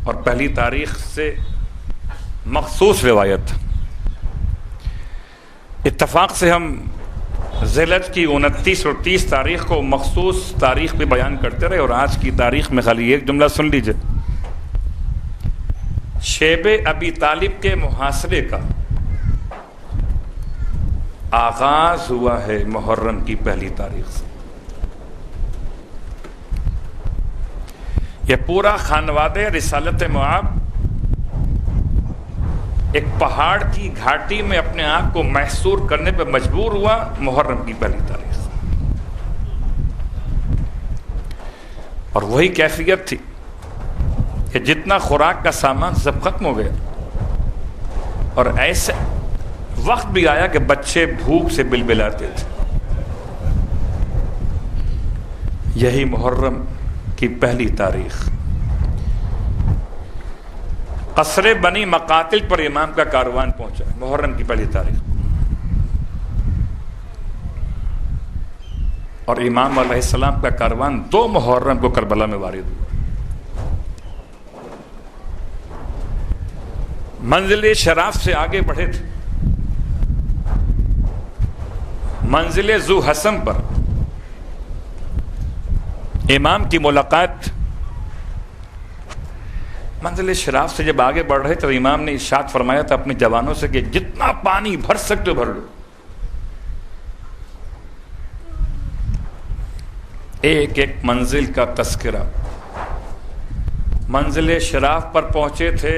اور پہلی تاریخ سے مخصوص روایت، اتفاق سے ہم ذی الحجہ کی 29 اور 30 تاریخ کو مخصوص تاریخ پہ بیان کرتے رہے، اور آج کی تاریخ میں خالی ایک جملہ سن لیجئے۔ شیب ابی طالب کے محاصرے کا آغاز ہوا ہے محرم کی پہلی تاریخ سے۔ یہ پورا خانوادہ رسالت معاب ایک پہاڑ کی گھاٹی میں اپنے آپ کو محصور کرنے پہ مجبور ہوا محرم کی پہلی تاریخ سے، اور وہی کیفیت تھی کہ جتنا خوراک کا سامان سب ختم ہو گیا، اور ایسے وقت بھی آیا کہ بچے بھوک سے بلبلاتے تھے۔ یہی محرم کی پہلی تاریخ قصر بنی مقاتل پر امام کا کاروان پہنچا، محرم کی پہلی تاریخ، اور امام علیہ السلام کا کاروان 2 محرم کو کربلا میں وارد ہوا۔ منزل شراف سے آگے بڑھے تھے، منزل ذو حسم پر امام کی ملاقات۔ منزل شراف سے جب آگے بڑھ رہے تو امام نے ارشاد فرمایا تھا اپنے جوانوں سے کہ جتنا پانی بھر سکتے ہو بھر لو۔ ایک ایک منزل کا تذکرہ۔ منزل شراف پر پہنچے تھے،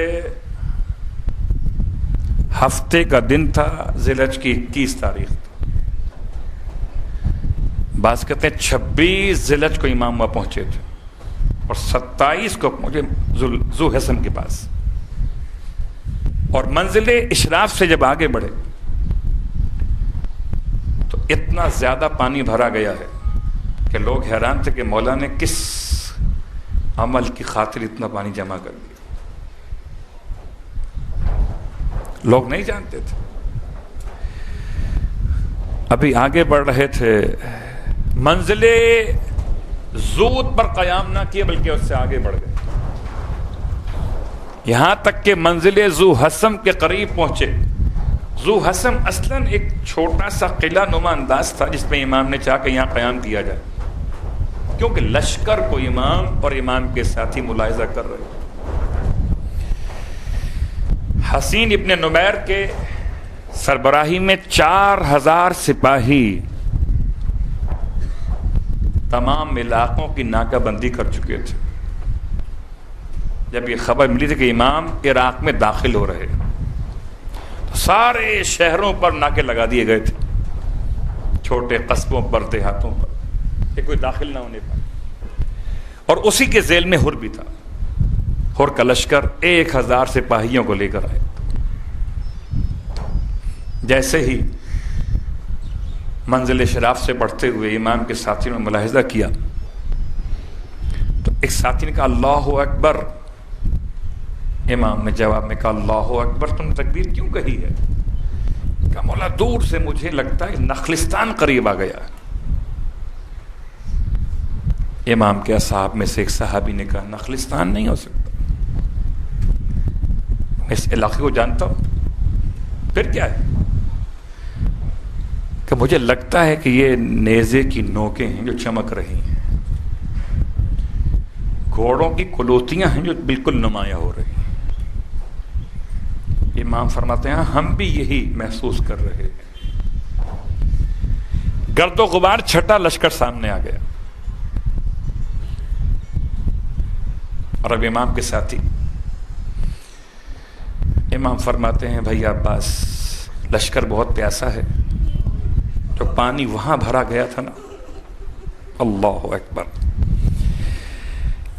ہفتے کا دن تھا، ذی الحجہ کی 21 تاریخ تھی۔ بعض کہتے ہیں 26 ذی الحجہ کو امام وہاں پہنچے تھے، اور 27 کو پہنچے ذو حسم کے پاس۔ اور منزل اشراف سے جب آگے بڑھے تو اتنا زیادہ پانی بھرا گیا ہے کہ لوگ حیران تھے کہ مولا نے کس عمل کی خاطر اتنا پانی جمع کر دیا، لوگ نہیں جانتے تھے۔ ابھی آگے بڑھ رہے تھے، منزل زود پر قیام نہ کیے بلکہ اس سے آگے بڑھ گئے، یہاں تک کہ منزل ذو حسم کے قریب پہنچے۔ ذو حسم اصلاً ایک چھوٹا سا قلعہ نما انداز تھا جس میں امام نے چاہا کہ یہاں قیام کیا جائے، کیونکہ لشکر کو امام اور امام کے ساتھی ملاحظہ کر رہے۔ حسین ابن نمیر کے سربراہی میں 4000 سپاہی تمام علاقوں کی ناکہ بندی کر چکے تھے۔ جب یہ خبر ملی تھی کہ امام عراق میں داخل ہو رہے تو سارے شہروں پر ناکے لگا دیے گئے تھے، چھوٹے قصبوں پر، دیہاتوں پر، کہ کوئی داخل نہ ہونے پائے۔ اور اسی کے ذیل میں ہر بھی تھا۔ ہر کا لشکر 1000 سپاہیوں کو لے کر آئے۔ جیسے ہی منزل شراف سے بڑھتے ہوئے امام کے ساتھیوں نے ملاحظہ کیا تو ایک ساتھی نے کہا اللہ اکبر۔ امام نے جواب میں کہا اللہ اکبر، تم نے تکبیر کیوں کہی ہے؟ کہا مولا دور سے مجھے لگتا ہے نخلستان قریب آ گیا۔ امام کے اصحاب میں سے ایک صحابی نے کہا نخلستان نہیں ہو سکتا، میں اس علاقے کو جانتا ہوں۔ پھر کیا ہے؟ کہ مجھے لگتا ہے کہ یہ نیزے کی نوکیں ہیں جو چمک رہی ہیں، گھوڑوں کی کلوتیاں ہیں جو بالکل نمایاں ہو رہی ہیں۔ امام فرماتے ہیں ہم بھی یہی محسوس کر رہے ہیں۔ گرد و غبار چھٹا لشکر سامنے آ گیا، اور اب امام کے ساتھی، امام فرماتے ہیں بھائی عباس، لشکر بہت پیاسا ہے، جو پانی وہاں بھرا گیا تھا نا، اللہ اکبر،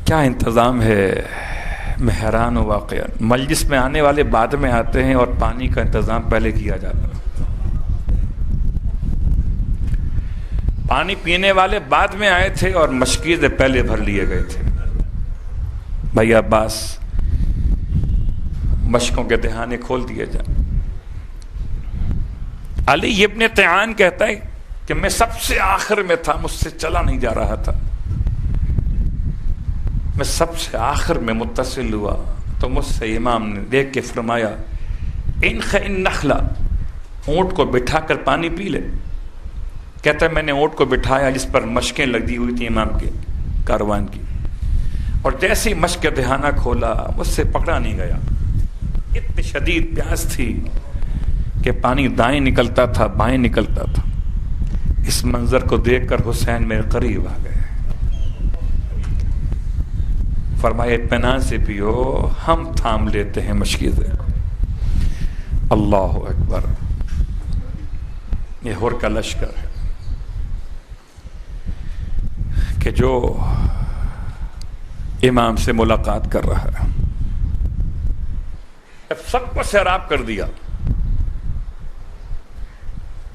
کیا انتظام ہے۔ میں حیران ہوں واقعہ، مجلس میں آنے والے بعد میں آتے ہیں اور پانی کا انتظام پہلے کیا جاتا ہے، پانی پینے والے بعد میں آئے تھے اور مشکیزیں پہلے بھر لیے گئے تھے۔ بھائی عباس، مشکوں کے دہانے کھول دیے جائیں۔ علی ابن طیان کہتا ہے کہ میں سب سے آخر میں تھا، مجھ سے چلا نہیں جا رہا تھا۔ میں سب سے آخر میں متصل ہوا تو مجھ سے امام نے دیکھ کے فرمایا انخ ان نخلا، اونٹ کو بٹھا کر پانی پی لے. کہتا ہے میں نے اونٹ کو بٹھایا جس پر مشقیں لگی ہوئی تھیں امام کے کاروان کی، اور جیسے ہی مشق کا دہانہ کھولا مجھ سے پکڑا نہیں گیا. اتنی شدید پیاس تھی کہ پانی دائیں نکلتا تھا بائیں نکلتا تھا. اس منظر کو دیکھ کر حسین میرے قریب آ گئے. فرمایا اطمینان سے پیو، ہم تھام لیتے ہیں مشکیزیں. اللہ اکبر. یہ ہور کا لشکر ہے کہ جو امام سے ملاقات کر رہا ہے. اب سب کو سیراب کر دیا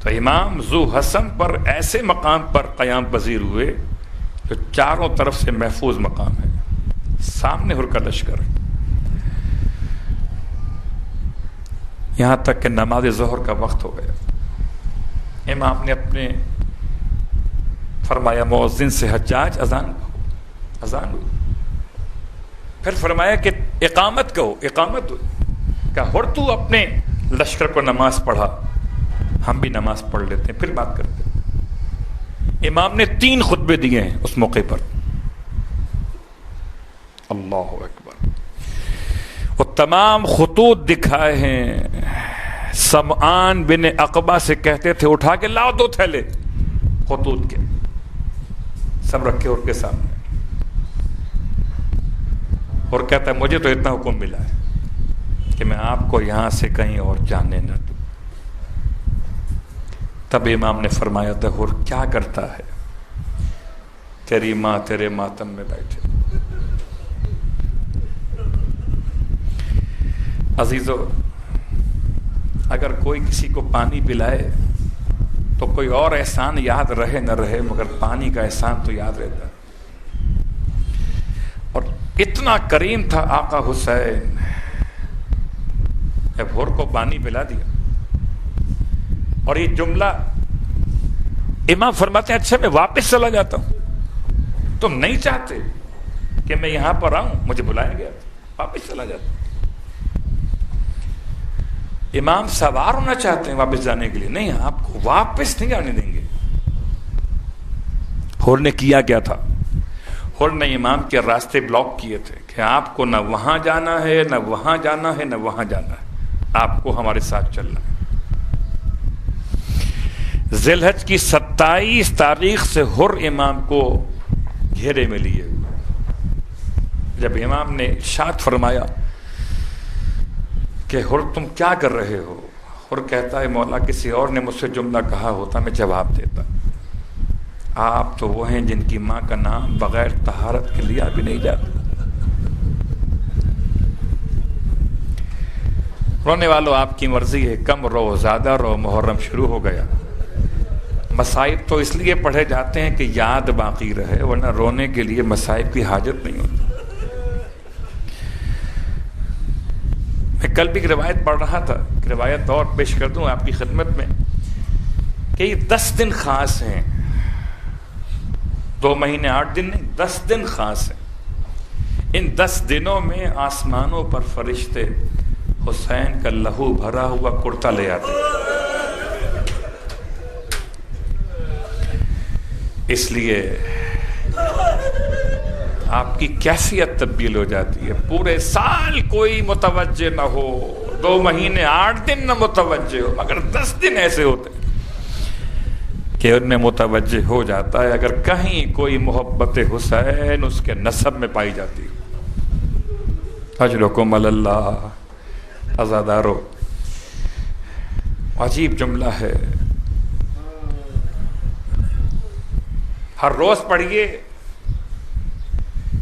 تو امام ذو حسن پر ایسے مقام پر قیام پذیر ہوئے جو چاروں طرف سے محفوظ مقام ہے. سامنے ہر کا لشکر ہے. یہاں تک کہ نماز ظہر کا وقت ہو گیا. امام نے اپنے فرمایا مؤذن سے حجاج اذان ہو. پھر فرمایا کہ اقامت کہو. اقامت ہو کہ ہر تو اپنے لشکر کو نماز پڑھا، ہم بھی نماز پڑھ لیتے ہیں پھر بات کرتے ہیں. امام نے 3 خطبے دیے ہیں اس موقع پر. اللہ اکبر. وہ تمام خطوط دکھائے ہیں. سمعان بن عقبہ سے کہتے تھے اٹھا کے لاؤ 2 تھیلے خطوط کے، سب رکھے اور کے سامنے. اور کہتا ہے مجھے تو اتنا حکم ملا ہے کہ میں آپ کو یہاں سے کہیں اور جانے نہ دوں. تب امام نے فرمایا تھا اور کیا کرتا ہے؟ تیری ماں تیرے ماتم میں بیٹھے. عزیزو، اگر کوئی کسی کو پانی پلائے تو کوئی اور احسان یاد رہے نہ رہے مگر پانی کا احسان تو یاد رہتا. اور اتنا کریم تھا آقا حسین، جب ہور کو پانی پلا دیا. اور یہ جملہ امام فرماتے ہیں اچھا میں واپس چلا جاتا ہوں، تم نہیں چاہتے کہ میں یہاں پر آؤں، مجھے بلایا گیا تھا، واپس چلا جاتا ہوں. امام سوار ہونا چاہتے ہیں واپس جانے کے لیے، نہیں آپ کو واپس نہیں جانے دیں گے. ہور نے کیا کیا تھا؟ ہور نے امام کے راستے بلاک کیے تھے کہ آپ کو نہ وہاں جانا ہے نہ وہاں جانا ہے نہ وہاں جانا ہے، آپ کو ہمارے ساتھ چلنا ہے. ذی الحج کی 27 تاریخ سے ہر امام کو گھیرے میں لیے. جب امام نے ارشاد فرمایا کہ ہر تم کیا کر رہے ہو، ہر کہتا ہے مولا کسی اور نے مجھ سے جملہ کہا ہوتا میں جواب دیتا. آپ تو وہ ہیں جن کی ماں کا نام بغیر طہارت کے لیا بھی نہیں جاتا. رونے والوں آپ کی مرضی ہے، کم رو زیادہ رو، محرم شروع ہو گیا. مصائب تو اس لیے پڑھے جاتے ہیں کہ یاد باقی رہے، ورنہ رونے کے لیے مصائب کی حاجت نہیں ہوتی. میں کل بھی ایک روایت پڑھ رہا تھا، روایت اور پیش کر دوں آپ کی خدمت میں کہ یہ 10 دن خاص ہیں، 2 مہینے 8 دن نہیں، 10 دن خاص ہیں. ان 10 دنوں میں آسمانوں پر فرشتے حسین کا لہو بھرا ہوا کرتا لے آتے ہیں. اس لیے آپ کی کیفیت تبدیل ہو جاتی ہے. پورے سال کوئی متوجہ نہ ہو، 2 مہینے 8 دن نہ متوجہ ہو، مگر 10 دن ایسے ہوتے کہ ان میں متوجہ ہو جاتا ہے. اگر کہیں کوئی محبت حسین اس کے نسب میں پائی جاتی ہے. اجرکم اللہ عزادارو. عجیب جملہ ہے، ہر روز پڑھیے،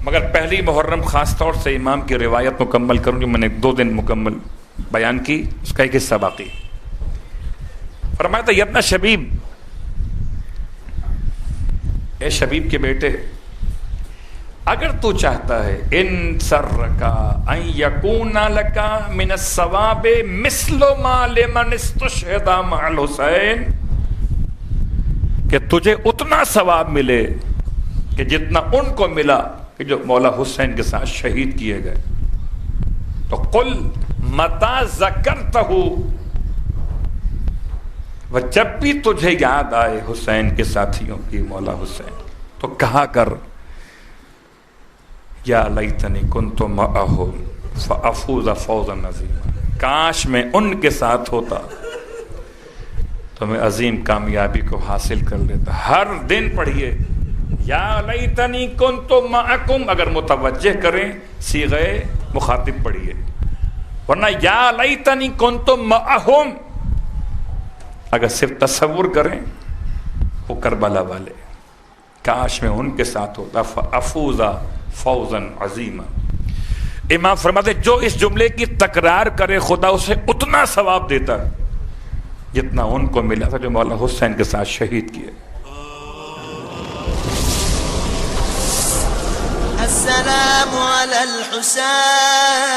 مگر پہلی محرم خاص طور سے امام کی روایت مکمل کروں جو میں نے 2 دن مکمل بیان کی، اس کا ایک حصہ باقی. فرمایا تھا یبنا شبیب، اے شبیب کے بیٹے، اگر تو چاہتا ہے ان سرکا ان یکون لکا من الثواب مثل ما لمن استشهد مع الحسین، کہ تجھے اتنا ثواب ملے کہ جتنا ان کو ملا کہ جو مولا حسین کے ساتھ شہید کیے گئے. تو قل متا ذکرتہ، وہ جب بھی تجھے یاد آئے حسین کے ساتھیوں کی، مولا حسین، تو کہا کر یا لیتنی کنت معہم فافوز فوزا عظیما، کاش میں ان کے ساتھ ہوتا تو میں عظیم کامیابی کو حاصل کر لیتا. ہر دن پڑھیے یا لیتنی کنت معکم، اگر متوجہ کریں صیغہ مخاطب پڑھیے، ورنہ یا لیتنی کنت معہم اگر صرف تصور کریں وہ کربلا والے، کاش میں ان کے ساتھ ہوتا فافوز فوزا عظیما. امام فرماتے جو اس جملے کی تکرار کرے خدا اسے اتنا ثواب دیتا جتنا ان کو ملا تھا جو مولا حسین کے ساتھ شہید کیے. السلام علی الحسین